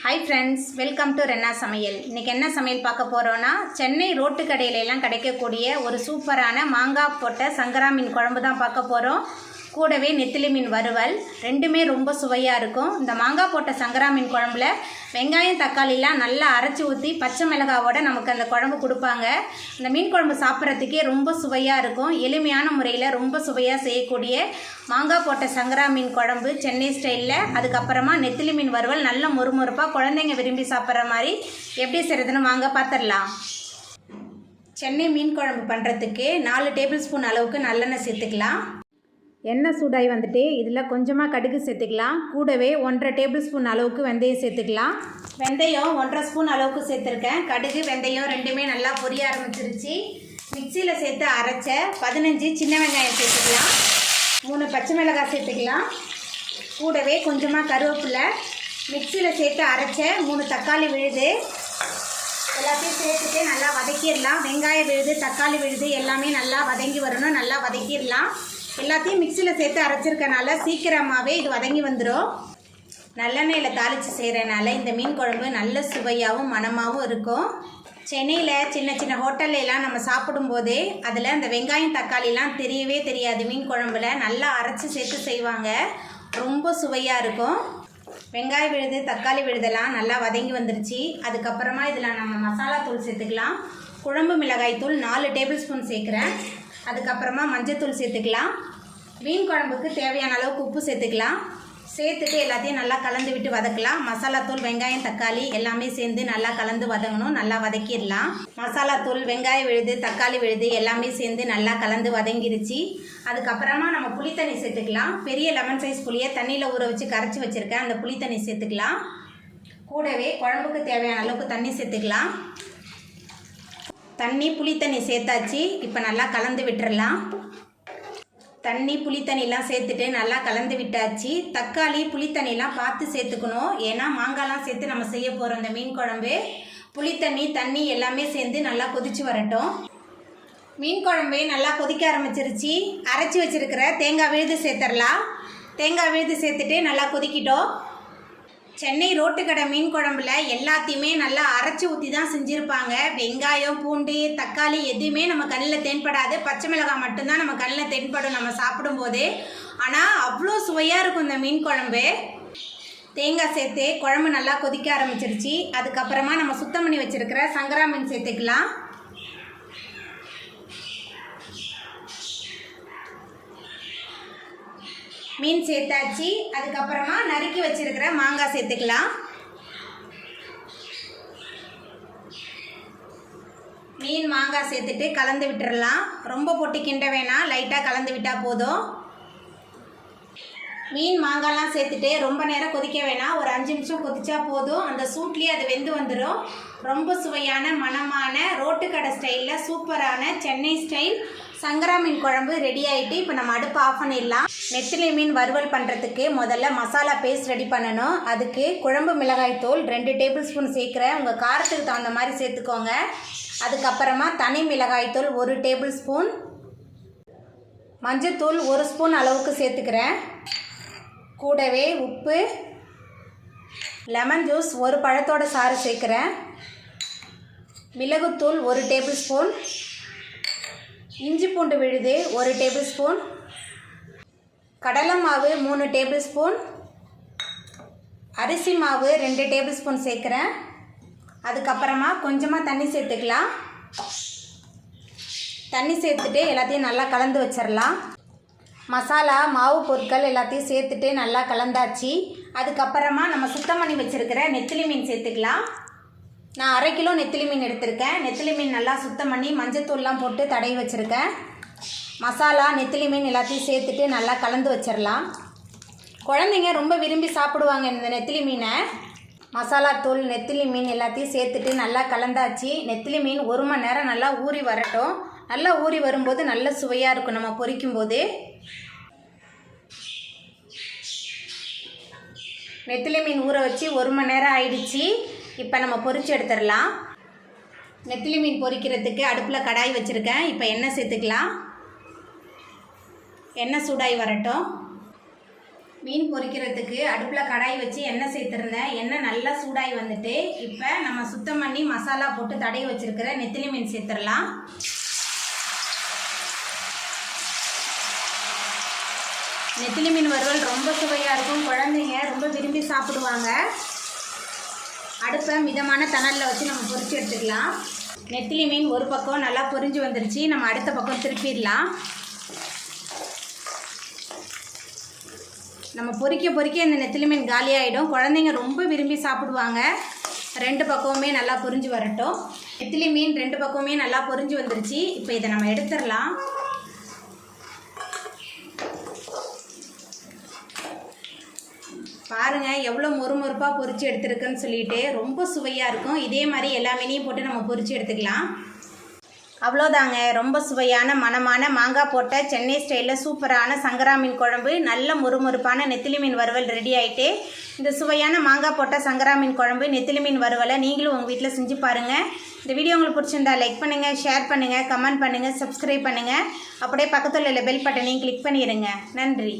Hi friends welcome to रेन्ना समयल इनके என்ன சமையல் பார்க்க போறோம்னா சென்னை ரோட்டு கடையில எல்லாம் கிடைக்கக்கூடிய ஒரு சூப்பரான மாங்காய் போட்ட சங்கரா மீன் குழம்பு தான் பார்க்க போறோம். கூடவே நெத்திலி மீன் வறுவல் ரெண்டுமே ரொம்ப சுவையா இருக்கும். இந்த மாங்காய் போட்ட சங்கரா மீன் குழம்புல வெங்காயம் தக்காளிலாம் நல்லா அரைச்சி ஊற்றி பச்சை மிளகாவோட நமக்கு அந்த குழம்பு கொடுப்பாங்க. இந்த மீன் குழம்பு சாப்பிட்றதுக்கே ரொம்ப சுவையாக இருக்கும். எளிமையான முறையில் ரொம்ப சுவையாக செய்யக்கூடிய மாங்காய் போட்ட சங்கரா மீன் குழம்பு சென்னை ஸ்டைலில். அதுக்கப்புறமா நெத்திலி மீன் வறுவல் நல்ல மொறுமொறுப்பாக குழந்தைங்க விரும்பி சாப்பிட்ற மாதிரி எப்படி செய்கிறதுன்னு வாங்க பார்த்துடலாம். சென்னை மீன் குழம்பு பண்ணுறதுக்கு 4 டேபிள் ஸ்பூன் அளவுக்கு நல்லெண்ணெய் சேர்த்துக்கலாம். எண்ணெய் சூடாகி வந்துட்டு இதில் கொஞ்சமாக கடுகு சேர்த்துக்கலாம். கூடவே 1.5 டேபிள் ஸ்பூன் அளவுக்கு வெந்தயம் சேர்த்துக்கலாம். வெந்தயம் 1.5 ஸ்பூன் அளவுக்கு சேர்த்துருக்கேன். கடுகு வெந்தயம் ரெண்டுமே நல்லா பொரிய ஆரம்பிச்சிருச்சு. மிக்சியில் சேர்த்து அரைச்ச 15 சின்ன வெங்காயம் சேர்த்துக்கலாம். 3 பச்சை மிளகாய் சேர்த்துக்கலாம். கூடவே கொஞ்சமாக கருவேப்பிலை, மிக்சியில் சேர்த்து அரைச்ச 3 தக்காளி விழுது எல்லாத்தையும் சேர்த்துட்டு நல்லா வதக்கிடலாம். வெங்காயம் விழுது, தக்காளி விழுது எல்லாமே நல்லா வதங்கி வரணும். நல்லா வதக்கிடலாம். எல்லாத்தையும் மிக்சியில் சேர்த்து அரைச்சிருக்கனால சீக்கிரமாகவே இது வதங்கி வந்துடும். நல்லெண்ணெயில் தாளித்து செய்கிறனால இந்த மீன் குழம்பு நல்ல சுவையாகவும் மணமாகவும் இருக்கும். சென்னையில் சின்ன சின்ன ஹோட்டல்லாம் நம்ம சாப்பிடும்போதே அதில் அந்த வெங்காயம் தக்காளிலாம் தெரியவே தெரியாது. மீன் குழம்புல நல்லா அரைச்சி சேர்த்து செய்வாங்க. ரொம்ப சுவையாக இருக்கும். வெங்காயம் விழுது, தக்காளி விழுதெல்லாம் நல்லா வதங்கி வந்துருச்சு. அதுக்கப்புறமா இதில் நம்ம மசாலா தூள் சேர்த்துக்கலாம். குழம்பு மிளகாய் தூள் 4 டேபிள் ஸ்பூன் சேர்க்குறேன். அதுக்கப்புறமா மஞ்சத்தூள் சேர்த்துக்கலாம். மீன் குழம்புக்கு தேவையான அளவுக்கு உப்பு சேர்த்துக்கலாம். சேர்த்துட்டு எல்லாத்தையும் நல்லா கலந்து விட்டு வதக்கலாம். மசாலா தூள், வெங்காயம், தக்காளி எல்லாமே சேர்ந்து நல்லா கலந்து வதங்கணும். நல்லா வதக்கிடலாம். மசாலா தூள், வெங்காயம் விழுது, தக்காளி விழுது எல்லாமே சேர்ந்து நல்லா கலந்து வதங்கிருச்சு. அதுக்கப்புறமா நம்ம புளித்தண்ணி சேர்த்துக்கலாம். பெரிய லெமன் சைஸ் புளியை தண்ணியில் ஊற வச்சு கரைச்சி வச்சுருக்கேன். அந்த புளித்தண்ணி சேர்த்துக்கலாம். கூடவே குழம்புக்கு தேவையான அளவுக்கு தண்ணி சேர்த்துக்கலாம். தண்ணி புளித்தண்ணி சேர்த்தாச்சு. இப்போ நல்லா கலந்து விட்டுறலாம். தண்ணி புளித்தண்ணிலாம் சேர்த்துட்டு நல்லா கலந்து விட்டாச்சு. தக்காளி புளித்தண்ணிலாம் பார்த்து சேர்த்துக்கணும். ஏன்னா மாங்காய்லாம் சேர்த்து நம்ம செய்ய போகிறோம் இந்த மீன் குழம்பு. புளித்தண்ணி தண்ணி எல்லாமே சேர்ந்து நல்லா கொதிச்சு வரட்டும். மீன் குழம்பு நல்லா கொதிக்க ஆரம்பிச்சிருச்சு. அரைச்சி வச்சுருக்கிற தேங்காய் விழுது சேர்த்துடலாம். தேங்காய் விழுது சேர்த்துட்டு நல்லா கொதிக்கிட்டோம். சென்னை ரோட்டு கடை மீன் குழம்புல எல்லாத்தையுமே நல்லா அரைச்சி ஊற்றி தான் செஞ்சுருப்பாங்க. வெங்காயம், பூண்டு, தக்காளி எதுவுமே நம்ம கண்ணில் தென்படாது. பச்சை மிளகாய் மட்டும்தான் நம்ம கண்ணில் தென்படும் நம்ம சாப்பிடும்போது. ஆனால் அவ்வளோ சுவையாக இருக்கும் இந்த மீன் குழம்பு. தேங்காய் சேர்த்து குழம்பு நல்லா கொதிக்க ஆரம்பிச்சிருச்சு. அதுக்கப்புறமா நம்ம சுத்தம் பண்ணி வச்சுருக்கிற சங்கரா மீன் சேர்த்துக்கலாம். மீன் சேர்த்தாச்சு. அதுக்கப்புறமா நறுக்கி வச்சிருக்கிற மாங்காய் சேர்த்துக்கலாம். மீன் மாங்காய் சேர்த்துட்டு கலந்து விட்டுறலாம். ரொம்ப போட்டு கிண்ட வேணாம், லைட்டாக கலந்து விட்டால் போதும். மீன் மாங்காய்லாம் சேர்த்துட்டு ரொம்ப நேரம் கொதிக்க வேணாம். ஒரு 5 நிமிஷம் கொதிச்சா போதும். அந்த சூட்லேயே அது வெந்து வந்துடும். ரொம்ப சுவையான மணமான ரோட்டு கடை ஸ்டைலில் சூப்பரான சென்னை ஸ்டைல் சங்கரா மீன் குழம்பு ரெடி ஆகிட்டு இப்போ நம்ம அடுப்பு ஆஃப் பண்ணிடலாம். நெத்திலி மீன் வறுவல் பண்ணுறதுக்கு முதல்ல மசாலா பேஸ்ட் ரெடி பண்ணணும். அதுக்கு குழம்பு மிளகாய் தூள் 2 டேபிள் ஸ்பூன் சேர்க்குறேன். உங்கள் காரத்துக்கு தகுந்த மாதிரி சேர்த்துக்கோங்க. அதுக்கப்புறமா தனி மிளகாய் தூள் 1 டேபிள் ஸ்பூன், மஞ்சத்தூள் 1 ஸ்பூன் அளவுக்கு சேர்த்துக்கிறேன். கூடவே உப்பு, லெமன் ஜூஸ் 1 பழத்தோட சாறு சேர்க்குறேன். மிளகுத்தூள் 1 டேபிள் ஸ்பூன், இஞ்சி பூண்டு விழுது 1 டேபிள் ஸ்பூன், கடலை மாவு 3 டேபிள் ஸ்பூன், அரிசி மாவு 2 டேபிள் ஸ்பூன் சேர்க்குறேன். அதுக்கப்புறமா கொஞ்சமாக தண்ணி சேர்த்துக்கலாம். தண்ணி சேர்த்துட்டு எல்லாத்தையும் நல்லா கலந்து வச்சிடலாம். மசாலா மாவு பொருட்கள் எல்லாத்தையும் சேர்த்துட்டு நல்லா கலந்தாச்சு. அதுக்கப்புறமா நம்ம சுத்தம் பண்ணி வச்சுருக்கிற நெத்திலி மீன் சேர்த்துக்கலாம். நான் 1/2 கிலோ நெத்திலி மீன் எடுத்திருக்கேன். நெத்திலி மீன் நல்லா சுத்தம் பண்ணி மஞ்சத்தூள்லாம் போட்டு தடவி வச்சுருக்கேன். மசாலா, நெத்திலி மீன் எல்லாத்தையும் சேர்த்துட்டு நல்லா கலந்து வச்சிடலாம். குழந்தைங்க ரொம்ப விரும்பி சாப்பிடுவாங்க இந்த நெத்திலி மீனை. மசாலா தூள், நெத்திலி மீன் எல்லாத்தையும் சேர்த்துட்டு நல்லா கலந்தாச்சு. நெத்திலி மீன் 1 மணி நேரம் நல்லா ஊறி வரட்டும். நல்லா ஊறி வரும்போது நல்ல சுவையாக இருக்கும் நம்ம பொரிக்கும்போது. நெத்திலி மீன் ஊற வச்சு 1 மணி நேரம் ஆயிடுச்சு. இப்போ நம்ம பொரிச்சு எடுத்துடலாம். நெத்திலி மீன் பொரிக்கிறதுக்கு அடுப்பில் கடாய் வச்சுருக்கேன். இப்போ எண்ணெய் சேர்த்துக்கலாம். எண்ணெய் சூடாகி வரட்டும். மீன் பொரிக்கிறதுக்கு அடுப்பில் கடாய் வச்சு எண்ணெய் சேர்த்துருந்தேன். எண்ணெய் நல்லா சூடாகி வந்துட்டு இப்போ நம்ம சுத்தம் பண்ணி மசாலா போட்டு தடவி வச்சுருக்கிற நெத்திலி மீன் சேர்த்துடலாம். நெத்திலி மீன் வறுவல் ரொம்ப சுவையாக இருக்கும். குழந்தைங்க ரொம்ப விரும்பி சாப்பிடுவாங்க. அடுப்பை மிதமான தணலில் வச்சு நம்ம பொரிச்சு எடுத்துக்கலாம். நெத்திலி மீன் ஒரு பக்கம் நல்லா பொரிஞ்சு வந்துருச்சு. நம்ம அடுத்த பக்கம் திருப்பிடலாம். நம்ம பொரிக்க இந்த நெத்திலி மீன் காலியாகிடும். குழந்தைங்க ரொம்ப விரும்பி சாப்பிடுவாங்க. ரெண்டு பக்கமுமே நல்லா பொரிஞ்சு வரட்டும். நெத்திலி மீன் ரெண்டு பக்கமுமே நல்லா பொரிஞ்சு வந்துருச்சு. இப்போ இதை நம்ம எடுத்துடலாம். பாருங்கள் எவ்வளோ மொறுமொறுப்பாக பொரிச்சு எடுத்துருக்குன்னு சொல்லிட்டு ரொம்ப சுவையாக இருக்கும். இதே மாதிரி எல்லா மீனையும் போட்டு நம்ம பொரிச்சு எடுத்துக்கலாம். அவ்வளோதாங்க, ரொம்ப சுவையான மணமான மாங்காய் போட்ட சென்னை ஸ்டைலில் சூப்பரான சங்கரா மீன் குழம்பு, நல்ல மொறுமொறுப்பான நெத்திலி மீன் வறுவல் ரெடி ஆகிட்டு. இந்த சுவையான மாங்காய் போட்ட சங்கரா மீன் குழம்பு, நெத்திலி மீன் வறுவலை நீங்களும் உங்கள் வீட்டில் செஞ்சு பாருங்கள். இந்த வீடியோ உங்களுக்கு பிடிச்சிருந்தா லைக் பண்ணுங்கள், ஷேர் பண்ணுங்கள், கமெண்ட் பண்ணுங்கள், சப்ஸ்கிரைப் பண்ணுங்கள். அப்படியே பக்கத்தில் உள்ள பெல் பட்டனையும் கிளிக் பண்ணிடுங்க. நன்றி.